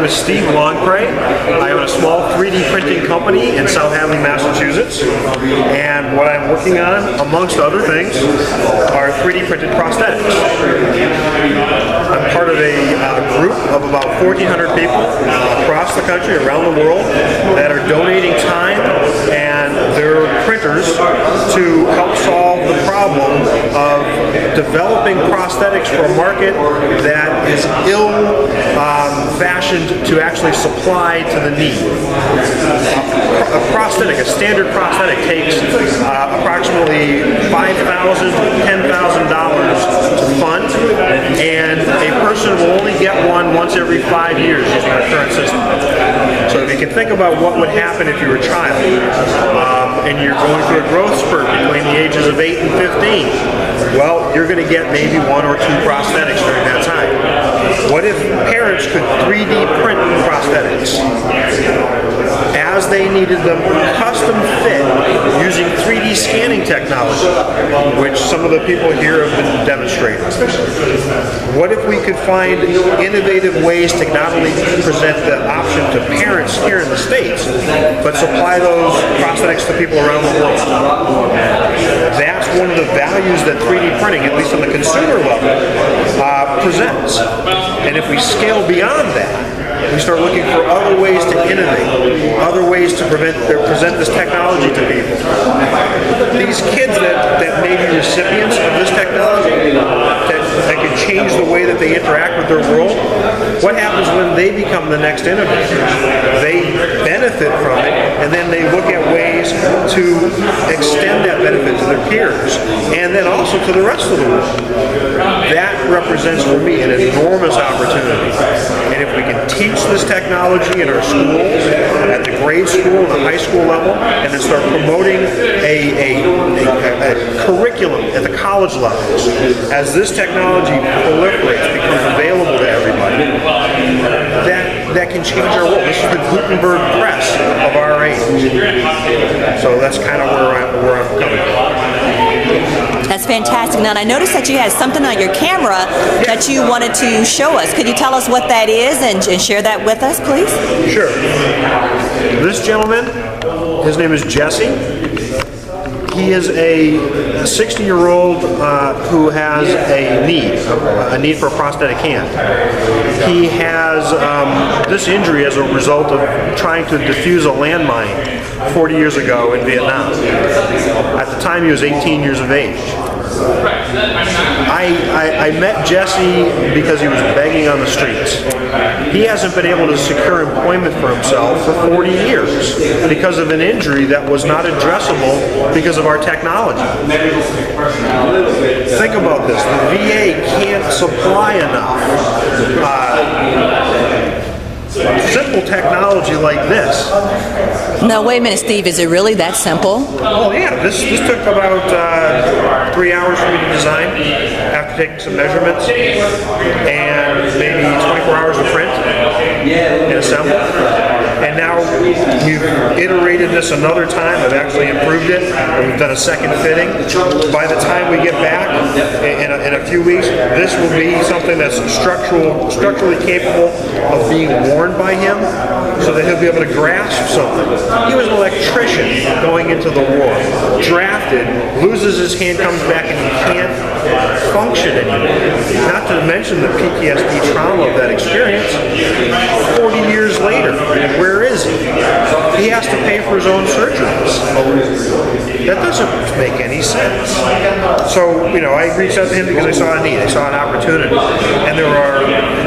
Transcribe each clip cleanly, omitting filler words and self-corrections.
is Steve Longpre. I own a small 3D printing company in South Hadley, Massachusetts. And what I'm working on, amongst other things, are 3D printed prosthetics. I'm part of a group of about 1,400 people across the country, around the world, that are donating time and their printers to help solve the problem of developing prosthetics for a market that is ill-fashioned to actually supply to the need. A prosthetic, a standard prosthetic, takes approximately $5,000 to $10,000 to fund, and a person will only get one once every 5 years using our current system. So if you can think about what would happen if you were a child, and you're going through a growth spurt between the ages of 8 and 15, well, you're going to get maybe 1 or 2 prosthetics during that time. What if parents could 3D print prosthetics as they needed them, custom fit, using 3D scanning technology, which some of the people here have been demonstrating? What if we could find innovative ways to not only present the option to parents here in the States, but supply those prosthetics to people around the world? That's one of the values that 3D printing, at least on the consumer level, presents. And if we scale beyond that, we start looking for other ways to innovate, other ways to present this technology to people. These kids that may be recipients of this technology, that can change the way that they interact with their world, what happens when they become the next innovators? They benefit from it, and then they look at ways to extend that benefit to their peers, and then also to the rest of the world. That represents for me an enormous opportunity. And if we can teach this technology in our schools, at the grade school and the high school level, and then start promoting a curriculum at the college levels, as this technology proliferates, becomes available to everybody, that can change our world. This is the Gutenberg press of our age. So that's kind of where I'm coming from. That's fantastic. Now, I noticed that you had something on your camera that you wanted to show us. Could you tell us what that is and share that with us, please? Sure. This gentleman, his name is Jesse. He is a 60-year-old who has a need for a prosthetic hand. He has this injury as a result of trying to defuse a landmine 40 years ago in Vietnam. At the time, he was 18 years of age. I met Jesse because he was begging on the streets. He hasn't been able to secure employment for himself for 40 years because of an injury that was not addressable because of our technology. Think about this. The VA can't supply enough simple technology like this. No, wait a minute, Steve. Is it really that simple? Oh yeah, this took about 3 hours for me to design after taking some measurements, and maybe 24 hours to print and assemble. And now we've iterated this another time. I've actually improved it, and we've done a second fitting. By the time we get back in a few weeks, this will be something that's structurally capable of being worn by him, so that he'll be able to grasp something. He was an electrician going into the war, drafted, loses his hand, comes back, and he can't function anymore. Not to mention the PTSD trauma of that experience. 40 years later, where is he? He has to pay for his own surgeries. That doesn't make any sense. So, I reached out to him because I saw a need, I saw an opportunity. And there are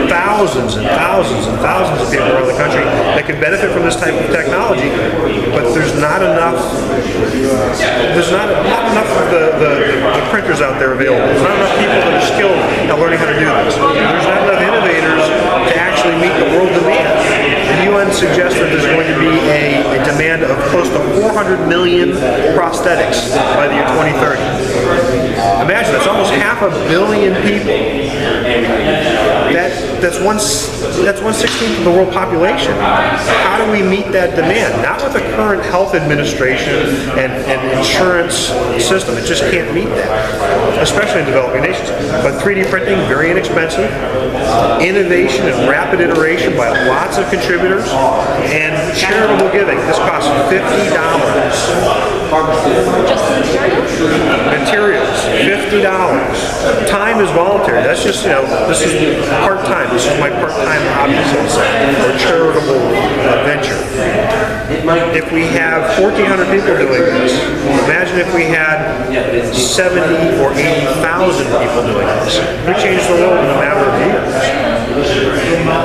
thousands and thousands and thousands of people around the country that can benefit from this type of technology, but there's not enough of the printers out there available. There's not enough people that are skilled at learning how to do this. There's not enough innovators to actually meet the world demand. The UN suggests that there's going to be a demand of close to 400 million prosthetics by the year 2030. Imagine, that's almost 500 million people. that's 1/16 of the world population. How do we meet that demand? Not with the current health administration and insurance system. It just can't meet that, especially in developing nations. But 3D printing, very inexpensive. Innovation and rapid iteration by lots of contributors. And charitable giving. This costs $50. Materials, $50. Time is voluntary. That's just, this is part-time. This is my part-time hobby, so to say, or charitable venture. If we have 1,400 people doing this, imagine if we had 70 or 80,000 people doing this. We change the world in a matter of years.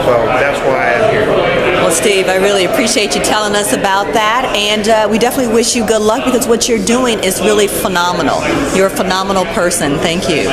So that's why I'm here. Well, Steve, I really appreciate you telling us about that, and we definitely wish you good luck because what you're doing is really phenomenal. You're a phenomenal person. Thank you.